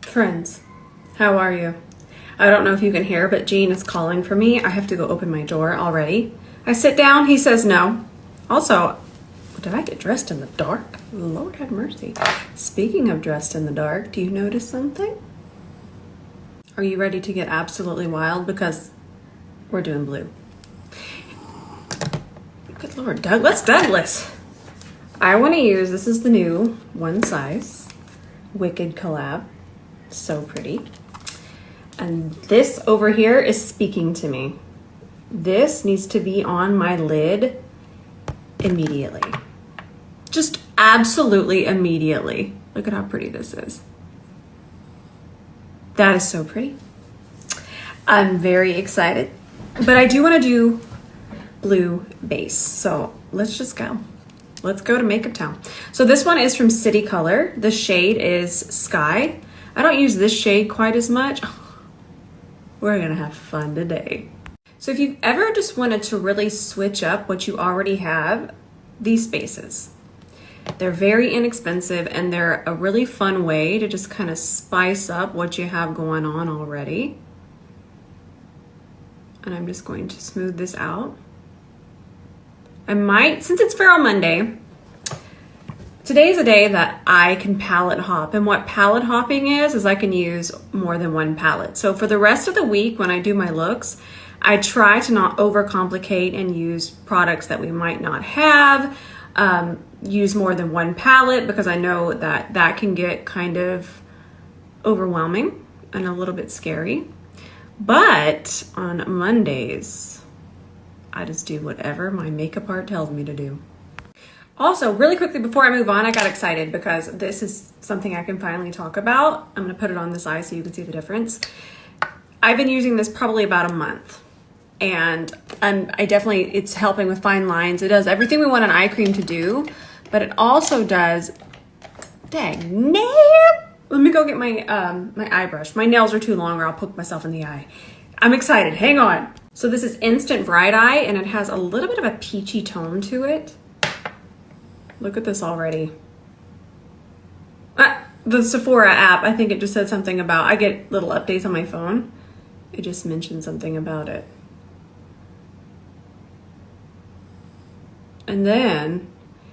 Friends, how are you? I don't know if you can hear, but Gene is calling for me. I have to go open my door already. I sit down, he says no. Also, did I get dressed in the dark? Lord have mercy. Speaking of dressed in the dark, do you notice something? Are you ready to get absolutely wild? Because we're doing blue. Good Lord, Douglas. I want to use, this is the new One Size Wicked collab. So pretty. And this over here is speaking to me. This needs to be on my lid immediately. Just absolutely immediately. Look at how pretty this is. That is so pretty. I'm very excited, but I do want to do blue base. So let's just go. Let's go to Makeup Town. So this one is from City Color. The shade is Sky. I don't use this shade quite as much. We're gonna have fun today. So if you've ever just wanted to really switch up what you already have, these bases. They're very inexpensive and they're a really fun way to just kind of spice up what you have going on already. And I'm just going to smooth this out. I might, since it's Feral Monday, today's a day that I can palette hop. And what palette hopping is I can use more than one palette. So for the rest of the week when I do my looks, I try to not overcomplicate and use products that we might not have, use more than one palette, because I know that that can get kind of overwhelming and a little bit scary. But on Mondays, I just do whatever my makeup art tells me to do. Also, really quickly before I move on, I got excited because this is something I can finally talk about. I'm gonna put it on this eye so you can see the difference. I've been using this probably about a month, and it's helping with fine lines. It does everything we want an eye cream to do, but it also does, dang nail. Let me go get my eye brush. My nails are too long or I'll poke myself in the eye. I'm excited, hang on. So this is Instant Bright Eye and it has a little bit of a peachy tone to it. Look at this already. The Sephora app, I think it just said something about, I get little updates on my phone. It just mentioned something about it. And then,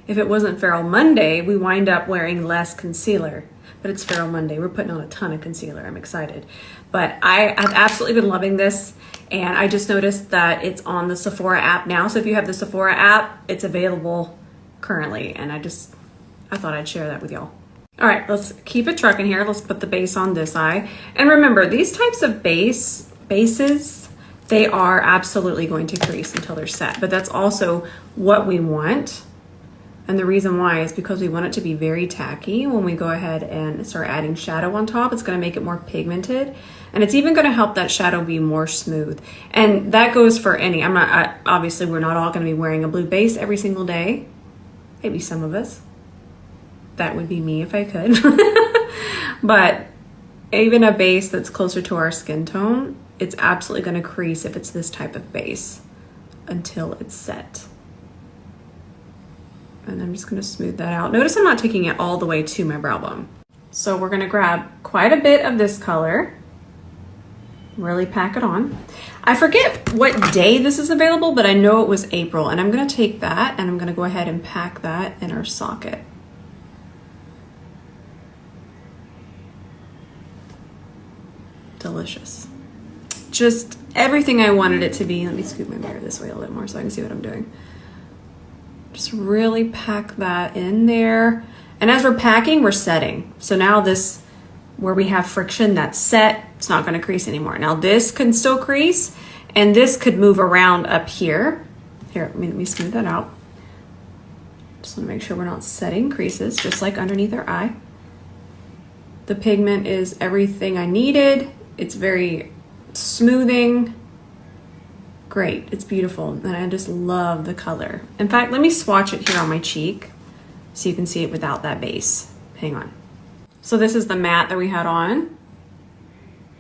if it wasn't Feral Monday, we wind up wearing less concealer. But it's Feral Monday. We're putting on a ton of concealer. I'm excited. But I've absolutely been loving this. And I just noticed that it's on the Sephora app now. So if you have the Sephora app, it's available currently. And I thought I'd share that with y'all. All right, let's keep it trucking here. Let's put the base on this eye. And remember, these types of bases, they are absolutely going to crease until they're set. But that's also what we want. And the reason why is because we want it to be very tacky when we go ahead and start adding shadow on top. It's gonna make it more pigmented. And it's even gonna help that shadow be more smooth. And that goes for any, obviously we're not all gonna be wearing a blue base every single day. Maybe some of us. That would be me if I could. But even a base that's closer to our skin tone, it's absolutely gonna crease if it's this type of base until it's set. And I'm just gonna smooth that out. Notice I'm not taking it all the way to my brow bone. So we're gonna grab quite a bit of this color, really pack it on. I forget what day this is available, but I know it was April, and I'm gonna take that and I'm gonna go ahead and pack that in our socket. Delicious. Just everything I wanted it to be. Let me scoot my mirror this way a little more so I can see what I'm doing. Just really pack that in there. And as we're packing, we're setting. So now this, where we have friction, that's set, it's not gonna crease anymore. Now this can still crease, and this could move around up here. Here, let me smooth that out. Just wanna make sure we're not setting creases, just like underneath our eye. The pigment is everything I needed. It's very smoothing. Great, it's beautiful, and I just love the color. In fact, let me swatch it here on my cheek so you can see it without that base. Hang on. So this is the matte that we had on,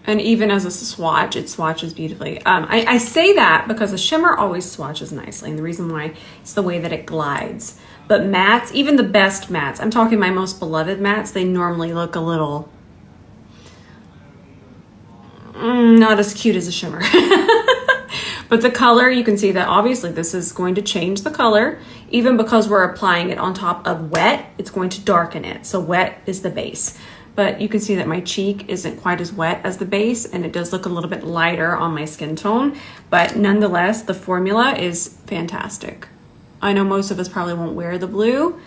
and even as a swatch, it swatches beautifully. I say that because the shimmer always swatches nicely, and the reason why is the way that it glides. But mattes, even the best mattes, I'm talking my most beloved mattes, they normally look a little not as cute as a shimmer. But the color, you can see that obviously this is going to change the color. Even because we're applying it on top of wet, it's going to darken it. So wet is the base. But you can see that my cheek isn't quite as wet as the base, and it does look a little bit lighter on my skin tone. But nonetheless, the formula is fantastic. I know most of us probably won't wear the blue,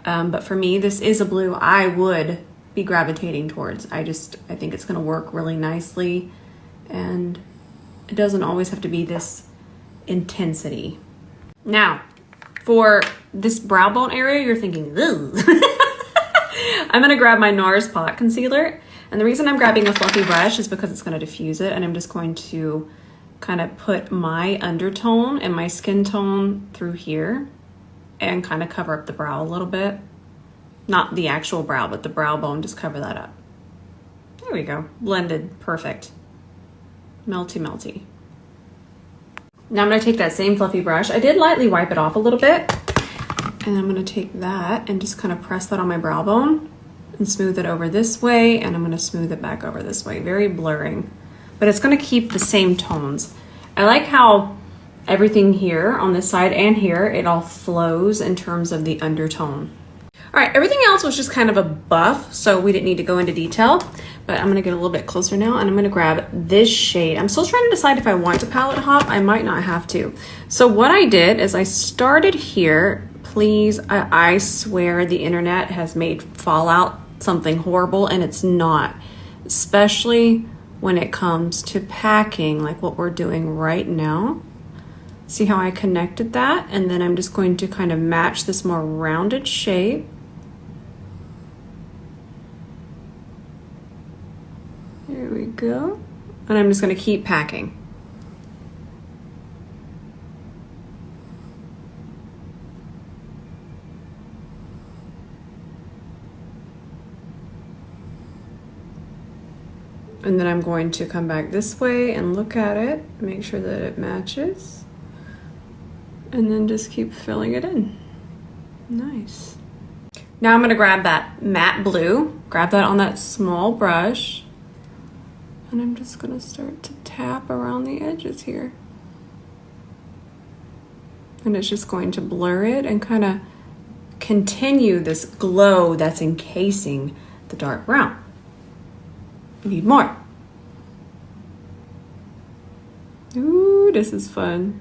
but for me, this is a blue I would be gravitating towards. I think it's gonna work really nicely, and it doesn't always have to be this intensity. Now, for this brow bone area, you're thinking, ooh. I'm gonna grab my NARS Pot Concealer. And the reason I'm grabbing a fluffy brush is because it's gonna diffuse it, and I'm just going to kind of put my undertone and my skin tone through here and kind of cover up the brow a little bit. Not the actual brow, but the brow bone, just cover that up. There we go, blended, perfect. Melty, melty. Now I'm gonna take that same fluffy brush. I did lightly wipe it off a little bit. And I'm gonna take that and just kind of press that on my brow bone and smooth it over this way. And I'm gonna smooth it back over this way. Very blurring, but it's gonna keep the same tones. I like how everything here on this side and here, it all flows in terms of the undertone. All right, everything else was just kind of a buff, so we didn't need to go into detail, but I'm gonna get a little bit closer now, and I'm gonna grab this shade. I'm still trying to decide if I want to palette hop. I might not have to. So what I did is I started here. Please, I swear the internet has made Fallout something horrible, and it's not, especially when it comes to packing, like what we're doing right now. See how I connected that? And then I'm just going to kind of match this more rounded shape. There we go. And I'm just going to keep packing. And then I'm going to come back this way and look at it, make sure that it matches, and then just keep filling it in. Nice. Now I'm gonna grab that matte blue, grab that on that small brush, and I'm just gonna start to tap around the edges here. And it's just going to blur it and kind of continue this glow that's encasing the dark brown. Need more. Ooh, this is fun.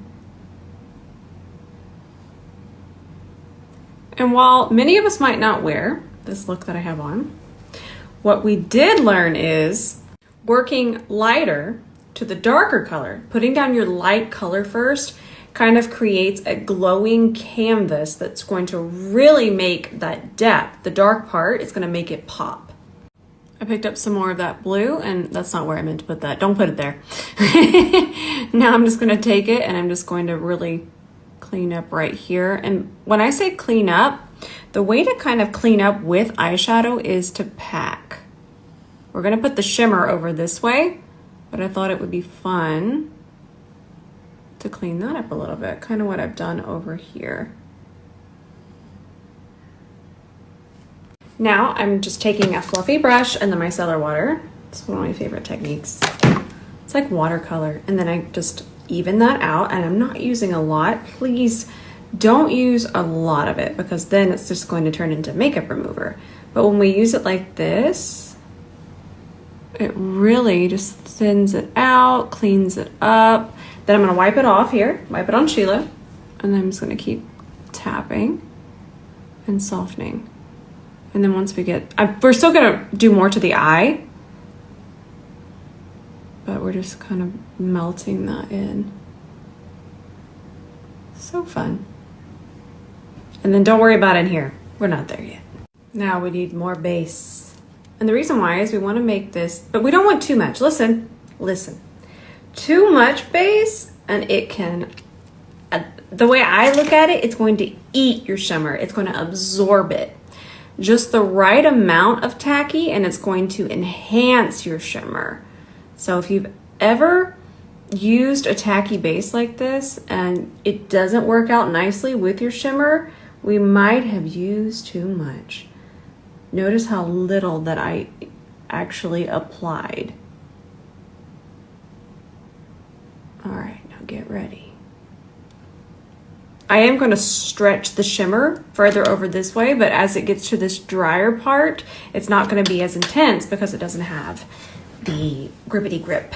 And while many of us might not wear this look that I have on, what we did learn is working lighter to the darker color, putting down your light color first, kind of creates a glowing canvas that's going to really make that depth. The dark part is going to make it pop. I picked up some more of that blue, and that's not where I meant to put that. Don't put it there. Now I'm just going to take it, and I'm just going to really clean up right here. And when I say clean up, the way to kind of clean up with eyeshadow is to pack. We're going to put the shimmer over this way, but I thought it would be fun to clean that up a little bit, kind of what I've done over here. Now I'm just taking a fluffy brush and the micellar water. It's one of my favorite techniques. It's like watercolor. And then I just even that out, and I'm not using a lot. Please don't use a lot of it, because then it's just going to turn into makeup remover. But when we use it like this, it really just thins it out, cleans it up. Then I'm gonna wipe it off here, wipe it on Sheila, and then I'm just gonna keep tapping and softening. And then once we get, we're still gonna do more to the eye, but we're just kind of melting that in. So fun. And then don't worry about in here. We're not there yet. Now we need more base. And the reason why is we wanna make this, but we don't want too much. Listen, listen. Too much base, and it can, the way I look at it, it's going to eat your shimmer. It's going to absorb it. Just the right amount of tacky, and it's going to enhance your shimmer. So if you've ever used a tacky base like this and it doesn't work out nicely with your shimmer, we might have used too much. Notice how little that I actually applied. All right, now get ready. I am going to stretch the shimmer further over this way, but as it gets to this drier part, it's not going to be as intense because it doesn't have the grippity grip.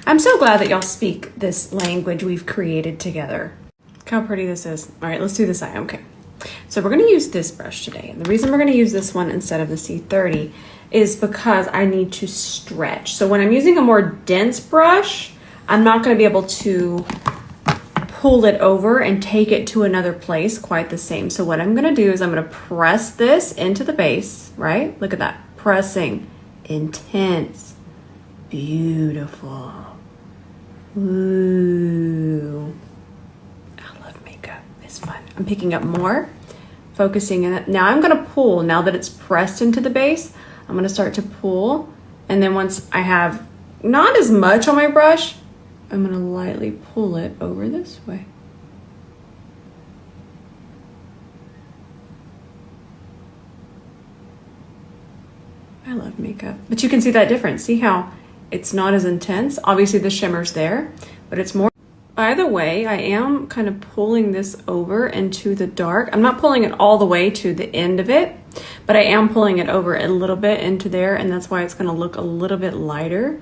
I'm so glad that y'all speak this language we've created together. Look how pretty this is. All right, let's do this eye. Okay. So we're going to use this brush today. And the reason we're going to use this one instead of the C30 is because I need to stretch. So when I'm using a more dense brush, I'm not going to be able to pull it over and take it to another place quite the same. So what I'm going to do is I'm going to press this into the base, right? Look at that. Pressing. Intense. Beautiful. Ooh. I love makeup. It's fun. I'm picking up more, focusing in it. Now I'm going to pull. Now that it's pressed into the base, I'm going to start to pull. And then once I have not as much on my brush, I'm going to lightly pull it over this way. I love makeup. But you can see that difference. See how it's not as intense? Obviously the shimmer's there, but it's more. By the way, I am kind of pulling this over into the dark. I'm not pulling it all the way to the end of it, but I am pulling it over a little bit into there, and that's why it's going to look a little bit lighter.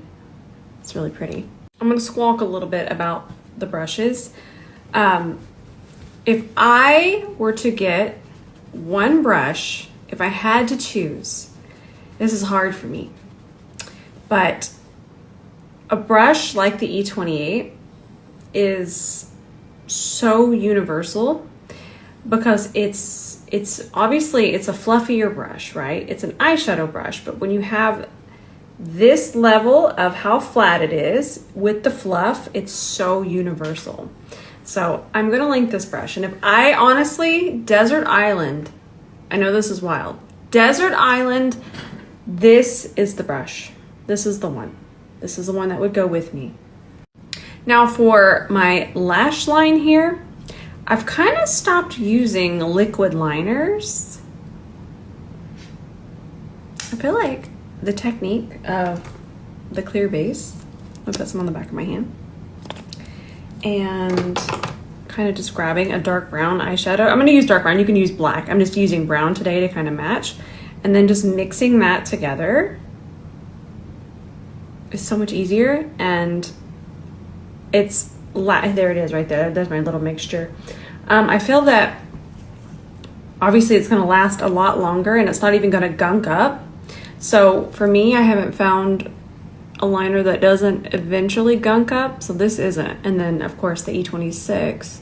It's really pretty. I'm going to squawk a little bit about the brushes. If I were to get one brush, if I had to choose, this is hard for me, but a brush like the E28 is so universal because it's obviously it's a fluffier brush, right? It's an eyeshadow brush, but when you have this level of how flat it is with the fluff, it's so universal. So I'm gonna link this brush, and if I honestly, Desert Island, I know this is wild, Desert Island, this is the brush. This is the one. This is the one that would go with me. Now for my lash line here, I've kind of stopped using liquid liners. I feel like the technique of the clear base, I'll put some on the back of my hand, and kind of just grabbing a dark brown eyeshadow. I'm going to use dark brown. You can use black. I'm just using brown today to kind of match. And then just mixing that together is so much easier. And it's, there it is right there. There's my little mixture. I feel that obviously it's going to last a lot longer and it's not even going to gunk up. So for me, I haven't found a liner that doesn't eventually gunk up. So this isn't. And then of course the E26.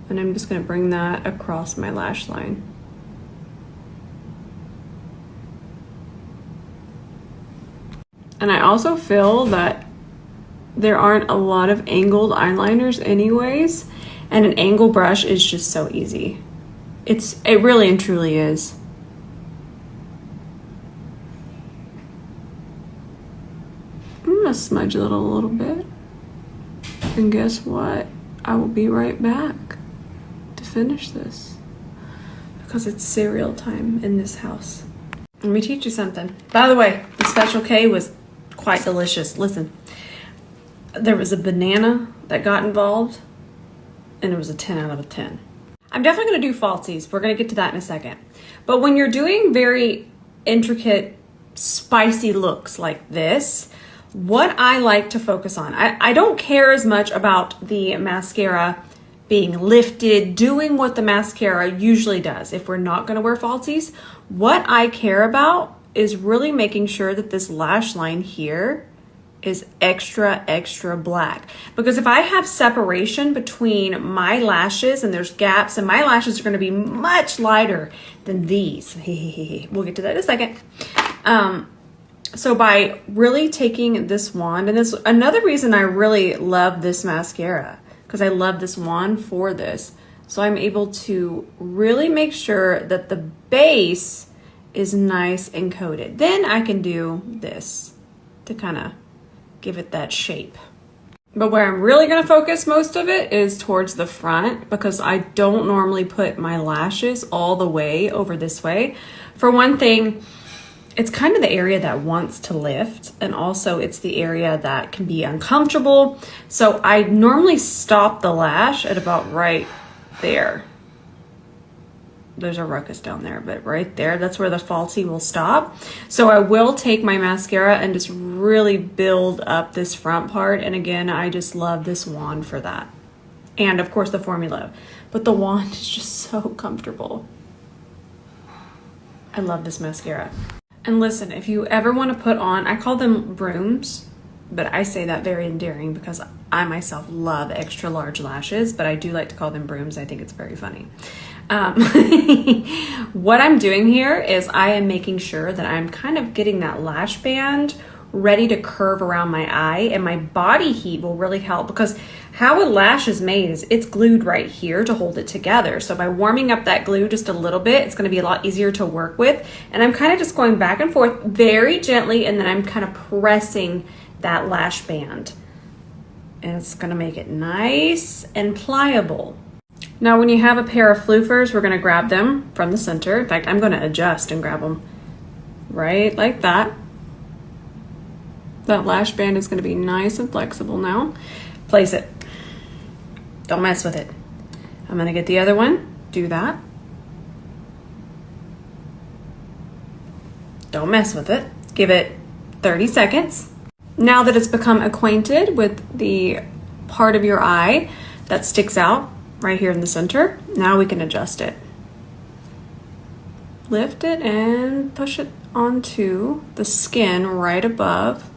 And I'm just going to bring that across my lash line. And I also feel that there aren't a lot of angled eyeliners anyways, and an angle brush is just so easy. It really and truly is. I'm gonna smudge it a little bit. And guess what? I will be right back to finish this because it's cereal time in this house. Let me teach you something. By the way, the Special K was quite delicious. Listen, there was a banana that got involved and it was a 10 out of 10. I'm definitely going to do falsies. We're going to get to that in a second. But when you're doing very intricate, spicy looks like this, what I like to focus on, I don't care as much about the mascara being lifted, doing what the mascara usually does. If we're not going to wear falsies, what I care about is really making sure that this lash line here is extra, extra black. Because if I have separation between my lashes and there's gaps, and my lashes are going to be much lighter than these. We'll get to that in a second. So by really taking this wand, and this another reason I really love this mascara, because I love this wand for this. So I'm able to really make sure that the base is nice and coated. Then I can do this to kind of give it that shape. But where I'm really going to focus most of it is towards the front, because I don't normally put my lashes all the way over this way. For one thing, it's kind of the area that wants to lift, and also it's the area that can be uncomfortable. So I normally stop the lash at about right there. There's a ruckus down there, but right there, that's where the falsie will stop. So I will take my mascara and just really build up this front part. And again, I just love this wand for that. And of course the formula, but the wand is just so comfortable. I love this mascara. And listen, if you ever want to put on, I call them brooms, but I say that very endearing because I myself love extra large lashes, but I do like to call them brooms. I think it's very funny. What I'm doing here is I am making sure that I'm kind of getting that lash band ready to curve around my eye, and my body heat will really help because how a lash is made is it's glued right here to hold it together. So by warming up that glue just a little bit, it's going to be a lot easier to work with. And I'm kind of just going back and forth very gently, and then I'm kind of pressing that lash band, and it's going to make it nice and pliable. Now, when you have a pair of floofers, we're going to grab them from the center. In fact, I'm going to adjust and grab them right like that. That lash band is going to be nice and flexible now. Place it. Don't mess with it. I'm going to get the other one. Do that. Don't mess with it. Give it 30 seconds. Now that it's become acquainted with the part of your eye that sticks out right here in the center, now we can adjust it. Lift it and push it onto the skin right above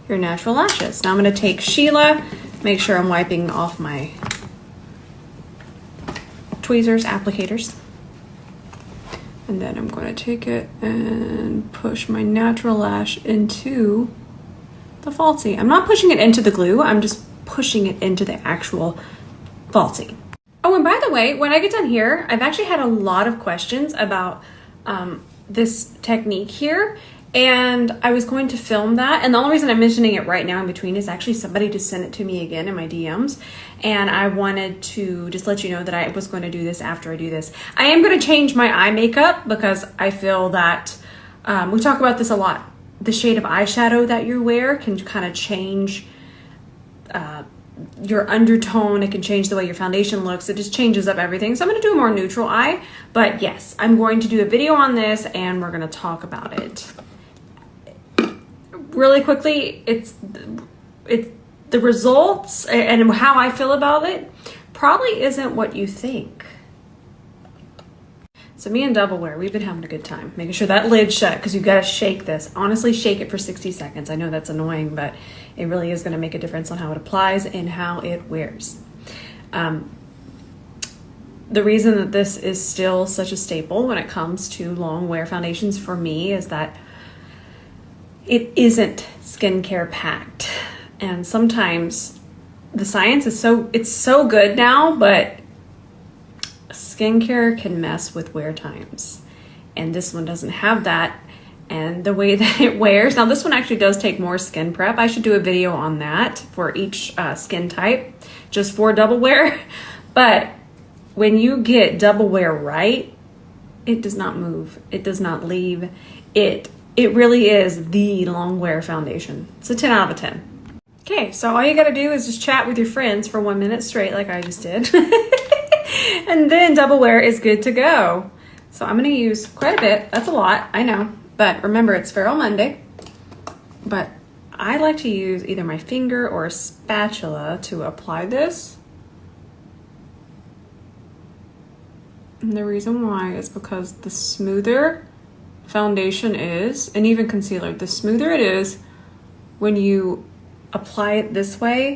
your natural lashes. Now I'm going to take Sheila, make sure I'm wiping off my tweezers, applicators. And then I'm going to take it and push my natural lash into the falsie. I'm not pushing it into the glue, I'm just pushing it into the actual falsie. Oh, and by the way, when I get done here, I've actually had a lot of questions about this technique here, and I was going to film that, and the only reason I'm mentioning it right now in between is actually somebody just sent it to me again in my DMs, and I wanted to just let you know that I was going to do this after I do this. I am going to change my eye makeup because I feel that we talk about this a lot. The shade of eyeshadow that you wear can kind of change your undertone. It can change the way your foundation looks. It just changes up everything. So I'm going to do a more neutral eye, but yes, I'm going to do a video on this and we're going to talk about it. Really quickly, it's the results and how I feel about it probably isn't what you think. So me and Double Wear, we've been having a good time making sure that lid's shut, because you've got to shake this. Honestly, shake it for 60 seconds. I know that's annoying, but it really is going to make a difference on how it applies and how it wears. The reason that this is still such a staple when it comes to long wear foundations for me is that it isn't skincare packed. And sometimes the science is so good now, but skincare can mess with wear times. And this one doesn't have that. And the way that it wears, now this one actually does take more skin prep. I should do a video on that for each skin type, just for Double Wear. But when you get Double Wear right, it does not move. It does not leave. It really is the long wear foundation. It's a 10 out of 10. Okay, so all you gotta do is just chat with your friends for 1 minute straight like I just did. And then Double Wear is good to go. So I'm gonna use quite a bit. That's a lot, I know. But remember, it's Feral Monday. But I like to use either my finger or a spatula to apply this. And the reason why is because the smoother foundation is, and even concealer, the smoother it is when you apply it this way,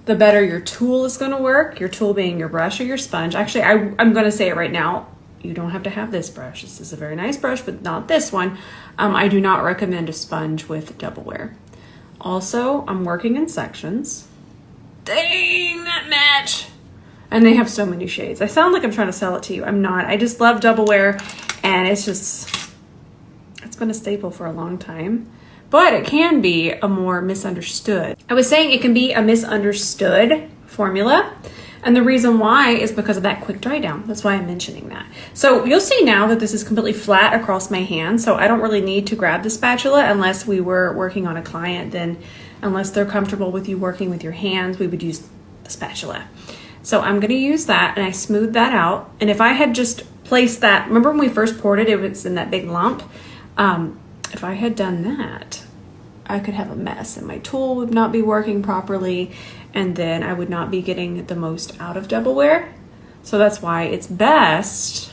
the better your tool is going to work. Your tool being your brush or your sponge. Actually, I'm going to say it right now. You don't have to have this brush. This is a very nice brush, but not this one. I do not recommend a sponge with Double Wear. Also, I'm working in sections. Dang, that match. And they have so many shades. I sound like I'm trying to sell it to you. I'm not. I just love Double Wear, and it's been a staple for a long time. But it can be a more misunderstood. I was saying it can be a misunderstood formula And the reason why is because of that quick dry down. That's why I'm mentioning that. So you'll see now that this is completely flat across my hand. So I don't really need to grab the spatula unless we were working on a client. Then unless they're comfortable with you working with your hands, we would use the spatula. So I'm going to use that, and I smooth that out. And if I had just placed that, remember when we first poured it, it was in that big lump. If I had done that, I could have a mess and my tool would not be working properly, and then I would not be getting the most out of double wear. So that's why it's best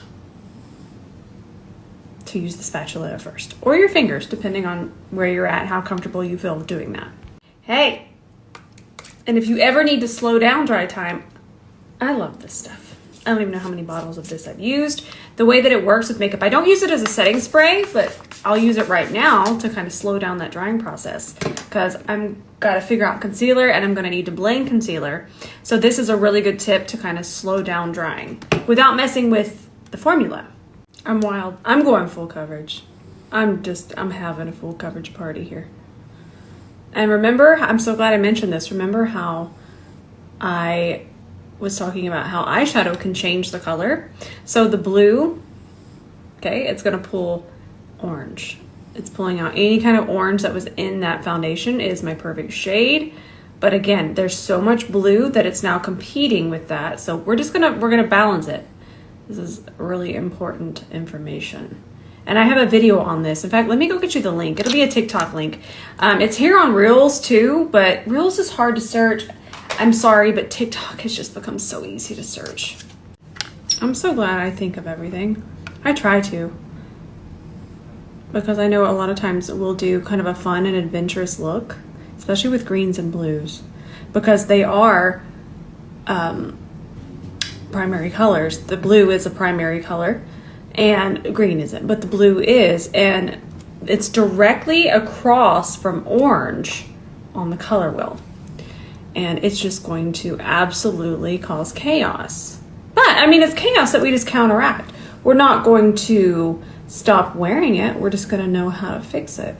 to use the spatula first, or your fingers, depending on where you're at, how comfortable you feel doing that. Hey, and if you ever need to slow down dry time, I love this stuff. I don't even know how many bottles of this I've used. The way that it works with makeup, I don't use it as a setting spray, but I'll use it right now to kind of slow down that drying process, because I'm got to figure out concealer and I'm going to need to blend concealer. So this is a really good tip to kind of slow down drying without messing with the formula. I'm wild. I'm going full coverage. I'm having a full coverage party here. And remember, I'm so glad I mentioned this. Remember how I was talking about how eyeshadow can change the color. So the blue, okay, it's going to pull orange. It's pulling out any kind of orange that was in that foundation. It is my perfect shade. But again, there's so much blue that it's now competing with that. So we're gonna balance it. This is really important information. And I have a video on this. In fact, let me go get you the link. It'll be a TikTok link. It's here on Reels too, but Reels is hard to search. I'm sorry, but TikTok has just become so easy to search. I'm so glad I think of everything. I try to. Because I know a lot of times we'll do kind of a fun and adventurous look, especially with greens and blues, because they are primary colors. The blue is a primary color and green isn't, but the blue is, and it's directly across from orange on the color wheel. And it's just going to absolutely cause chaos. But I mean, it's chaos that we just counteract. We're not going to stop wearing it. We're just gonna know how to fix it.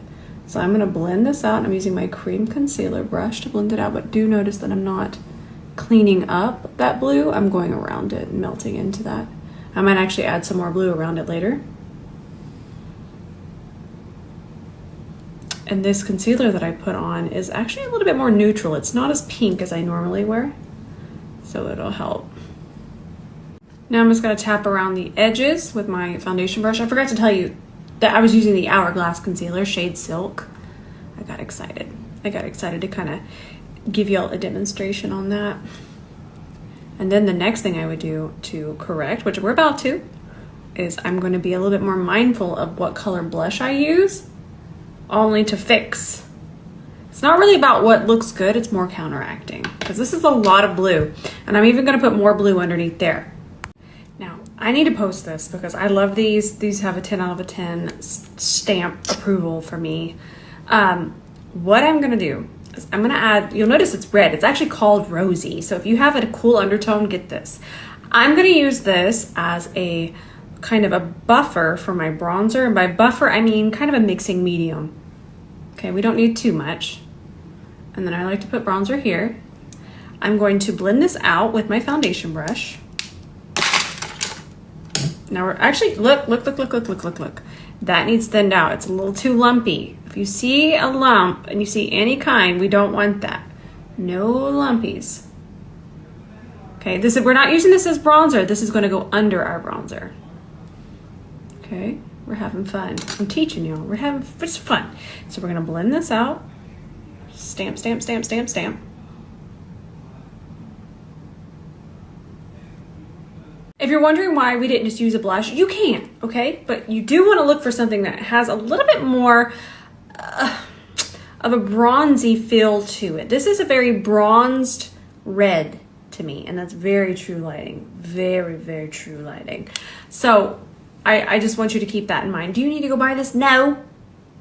So I'm gonna blend this out. I'm using my cream concealer brush to blend it out, but do notice that I'm not cleaning up that blue. I'm going around it and melting into that. I might actually add some more blue around it later. And this concealer that I put on is actually a little bit more neutral. It's not as pink as I normally wear, so it'll help. Now I'm just gonna tap around the edges with my foundation brush. I forgot to tell you that I was using the Hourglass concealer, shade Silk. I got excited. To kind of give y'all a demonstration on that. And then the next thing I would do to correct, which we're about to, is I'm going to be a little bit more mindful of what color blush I use, only to fix. It's not really about what looks good, it's more counteracting, because this is a lot of blue, and I'm even going to put more blue underneath there. Now, I need to post this because I love these. These have a 10 out of a 10 stamp approval for me. What I'm going to do is I'm going to add, you'll notice it's red. It's actually called Rosy. So if you have a cool undertone, get this. I'm going to use this as a kind of a buffer for my bronzer. And by buffer, I mean kind of a mixing medium. Okay, we don't need too much. And then I like to put bronzer here. I'm going to blend this out with my foundation brush. Now we're actually, look. That needs thinned out. It's a little too lumpy. If you see a lump and you see any kind, we don't want that. No lumpies. Okay, we're not using this as bronzer. This is going to go under our bronzer. Okay, we're having fun. I'm teaching y'all. We're having just fun. So we're going to blend this out. Stamp, stamp, stamp, stamp, stamp. If you're wondering why we didn't just use a blush, you can, okay? But you do want to look for something that has a little bit more of a bronzy feel to it. This is a very bronzed red to me, and that's very true lighting. Very, very true lighting. So I just want you to keep that in mind. Do you need to go buy this? No,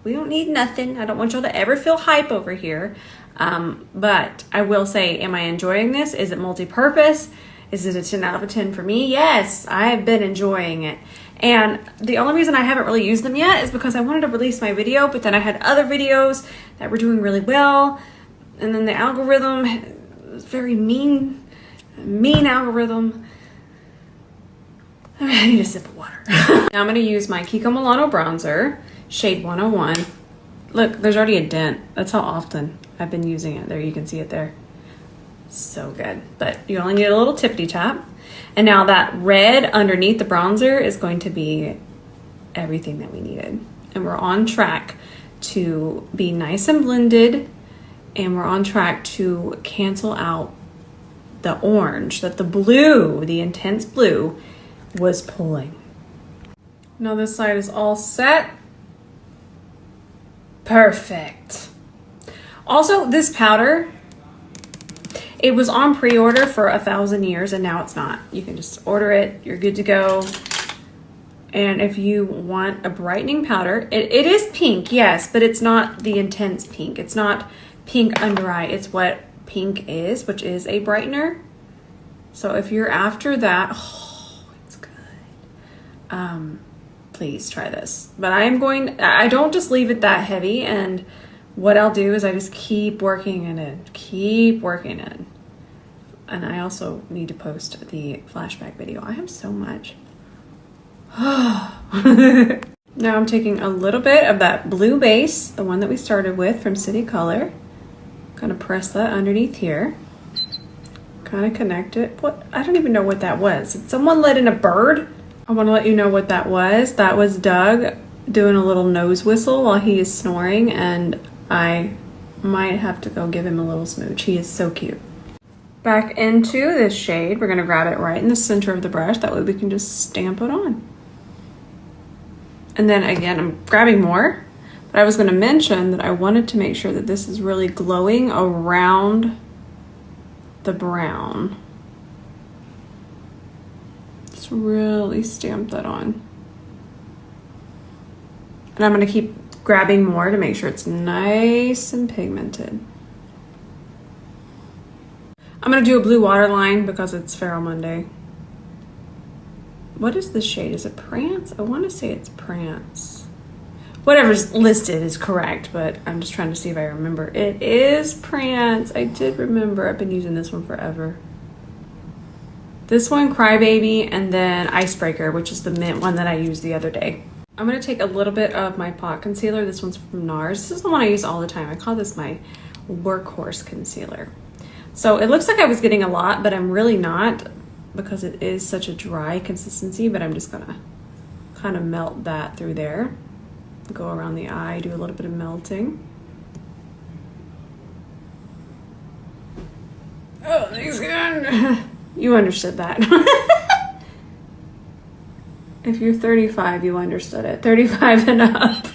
we don't need nothing. I don't want y'all to ever feel hype over here. But I will say, am I enjoying this? Is it multi-purpose? Is it a 10 out of a 10 for me? Yes, I have been enjoying it. And the only reason I haven't really used them yet is because I wanted to release my video, but then I had other videos that were doing really well. And then the algorithm was very mean. Mean algorithm. I need a sip of water. Now I'm going to use my Kiko Milano bronzer, shade 101. Look, there's already a dent. That's how often I've been using it. There, you can see it there. So good. But you only need a little tippity tap. And now that red underneath the bronzer is going to be everything that we needed. And we're on track to be nice and blended. And we're on track to cancel out the orange that the blue, the intense blue, was pulling. Now this side is all set. Perfect. Also, this powder, it was on pre-order for 1,000 years and now it's not. You can just order it, you're good to go. And if you want a brightening powder, it is pink, yes, but it's not the intense pink. It's not pink under eye. It's what pink is, which is a brightener. So if you're after that, oh, it's good. Please try this. But I don't just leave it that heavy, and what I'll do is I just keep working in it, keep working it. And I also need to post the flashback video. I have so much. Now I'm taking a little bit of that blue base, the one that we started with from City Color. Gonna press that underneath here. Kind of connect it. What? I don't even know what that was. Did someone let in a bird? I want to let you know what that was. That was Doug doing a little nose whistle while he is snoring, and I might have to go give him a little smooch. He is so cute. Back into this shade, we're gonna grab it right in the center of the brush. That way we can just stamp it on. And then again, I'm grabbing more, but I was gonna mention that I wanted to make sure that this is really glowing around the brown. Just really stamp that on. And I'm gonna keep grabbing more to make sure it's nice and pigmented. I'm gonna do a blue waterline because it's Feral Monday. What is this shade? Is it Prance? I wanna say it's Prance. Whatever's listed is correct, but I'm just trying to see if I remember. It is Prance. I did remember. I've been using this one forever. This one, Crybaby, and then Icebreaker, which is the mint one that I used the other day. I'm gonna take a little bit of my pot concealer. This one's from NARS. This is the one I use all the time. I call this my workhorse concealer. So it looks like I was getting a lot, but I'm really not because it is such a dry consistency, but I'm just gonna kind of melt that through there. Go around the eye, do a little bit of melting. Oh, thanks again. You understood that. If you're 35, you understood it. 35 and up.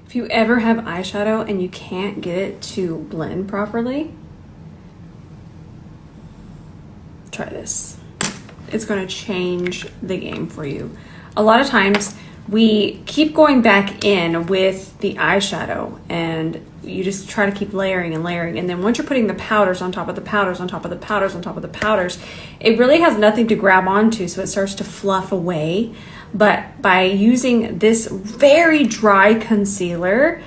If you ever have eyeshadow and you can't get it to blend properly, try this. It's gonna change the game for you. A lot of times we keep going back in with the eyeshadow and you just try to keep layering and layering. And then once you're putting the powders on top of the powders, on top of the powders, on top of the powders, it really has nothing to grab onto, so it starts to fluff away. But by using this very dry concealer,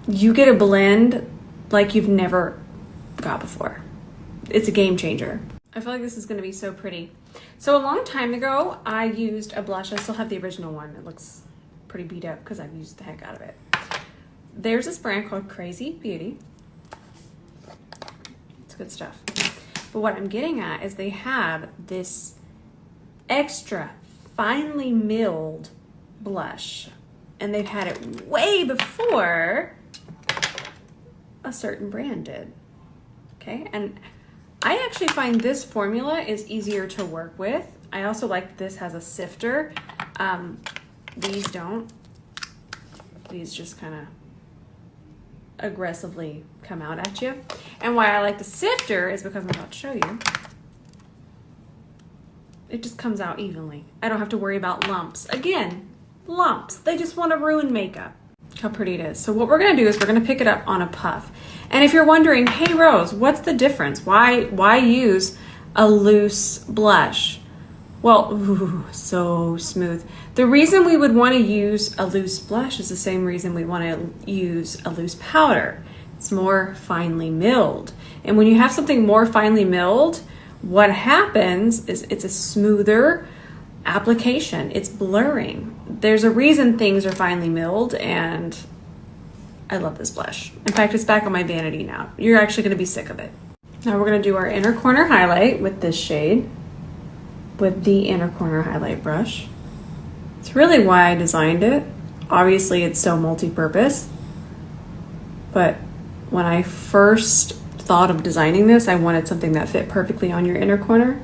you get a blend like you've never got before. It's a game changer. I feel like this is gonna be so pretty. So a long time ago, I used a blush. I still have the original one. It looks pretty beat up because I've used the heck out of it. There's this brand called Crazy Beauty. It's good stuff. But what I'm getting at is they have this extra finely milled blush, and they've had it way before a certain brand did. Okay, and I actually find this formula is easier to work with. I also like that this has a sifter. These don't. These just kind of aggressively come out at you. And why I like the sifter is because I'm about to show you. It just comes out evenly. I don't have to worry about lumps. Again, lumps. They just want to ruin makeup. Look how pretty it is. So what we're going to do is we're going to pick it up on a puff. And if you're wondering, hey Rose, what's the difference? Why use a loose blush? Well, ooh, so smooth. The reason we would want to use a loose blush is the same reason we want to use a loose powder. It's more finely milled. And when you have something more finely milled, what happens is it's a smoother application. It's blurring. There's a reason things are finely milled, and I love this blush. In fact, it's back on my vanity now. You're actually going to be sick of it. Now we're going to do our inner corner highlight with this shade, with the inner corner highlight brush. It's really why I designed it. Obviously, it's so multi-purpose, but when I first thought of designing this, I wanted something that fit perfectly on your inner corner.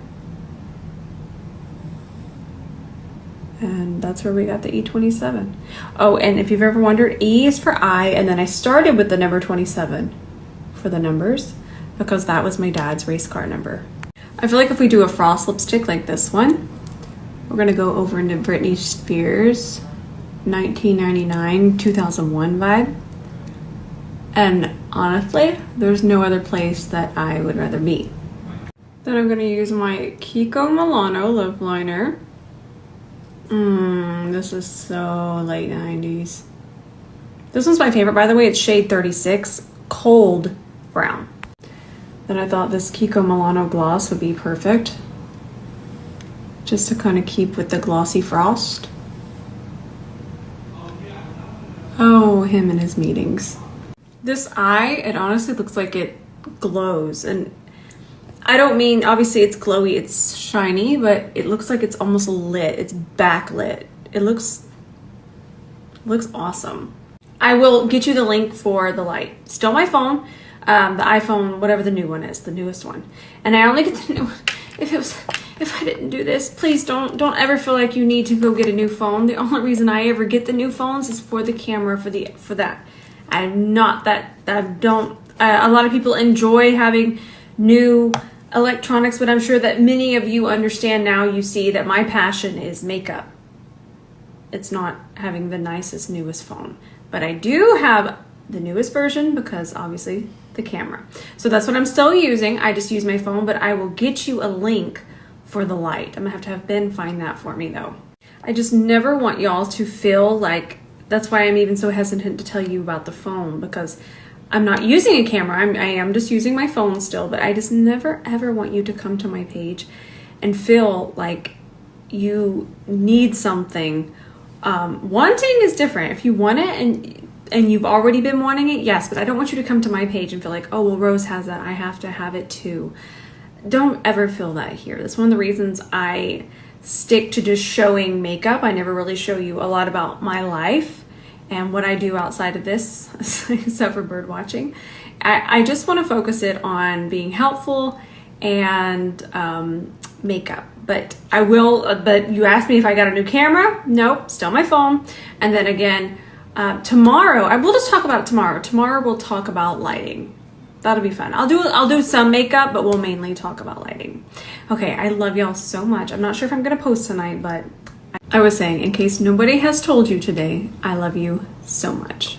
And that's where we got the E27. Oh, and if you've ever wondered, E is for eye, and then I started with the number 27 for the numbers because that was my dad's race car number. I feel like if we do a frost lipstick like this one, we're gonna go over into Britney Spears 1999, 2001 vibe. And honestly, there's no other place that I would rather be. Then I'm gonna use my Kiko Milano lip liner. This is so late 90s. This one's my favorite, by the way. It's shade 36, cold brown. Then I thought this Kiko Milano gloss would be perfect, just to kind of keep with the glossy frost. Oh, him and his meetings. This eye, it honestly looks like it glows, and I don't mean, obviously it's glowy, it's shiny, but it looks like it's almost lit. It's backlit. It looks awesome. I will get you the link for the light. Still my phone, the iPhone, whatever the new one is, the newest one. And I only get the new one if I didn't do this. Please don't ever feel like you need to go get a new phone. The only reason I ever get the new phones is for the camera, for that. I'm not that, a lot of people enjoy having new electronics, but I'm sure that many of you understand now. You see that my passion is makeup. It's not having the nicest, newest phone, but I do have the newest version because obviously the camera. So that's what I'm still using. I just use my phone, but I will get you a link for the light. I'm gonna have to have Ben find that for me though. I just never want y'all to feel like, that's why I'm even so hesitant to tell you about the phone, because I'm not using a camera. I am just using my phone still, but I just never ever want you to come to my page and feel like you need something. Wanting is different. If you want it and you've already been wanting it, yes, but I don't want you to come to my page and feel like, oh, well, Rose has that, I have to have it too. Don't ever feel that here. That's one of the reasons I stick to just showing makeup. I never really show you a lot about my life and what I do outside of this, except for bird watching. I just want to focus it on being helpful and makeup. But I will, but you asked me if I got a new camera. Nope, still my phone. And then again, tomorrow, I will just talk about it tomorrow. Tomorrow we'll talk about lighting. That'll be fun. I'll do some makeup, but we'll mainly talk about lighting. Okay, I love y'all so much. I'm not sure if I'm gonna post tonight, but I was saying, in case nobody has told you today, I love you so much.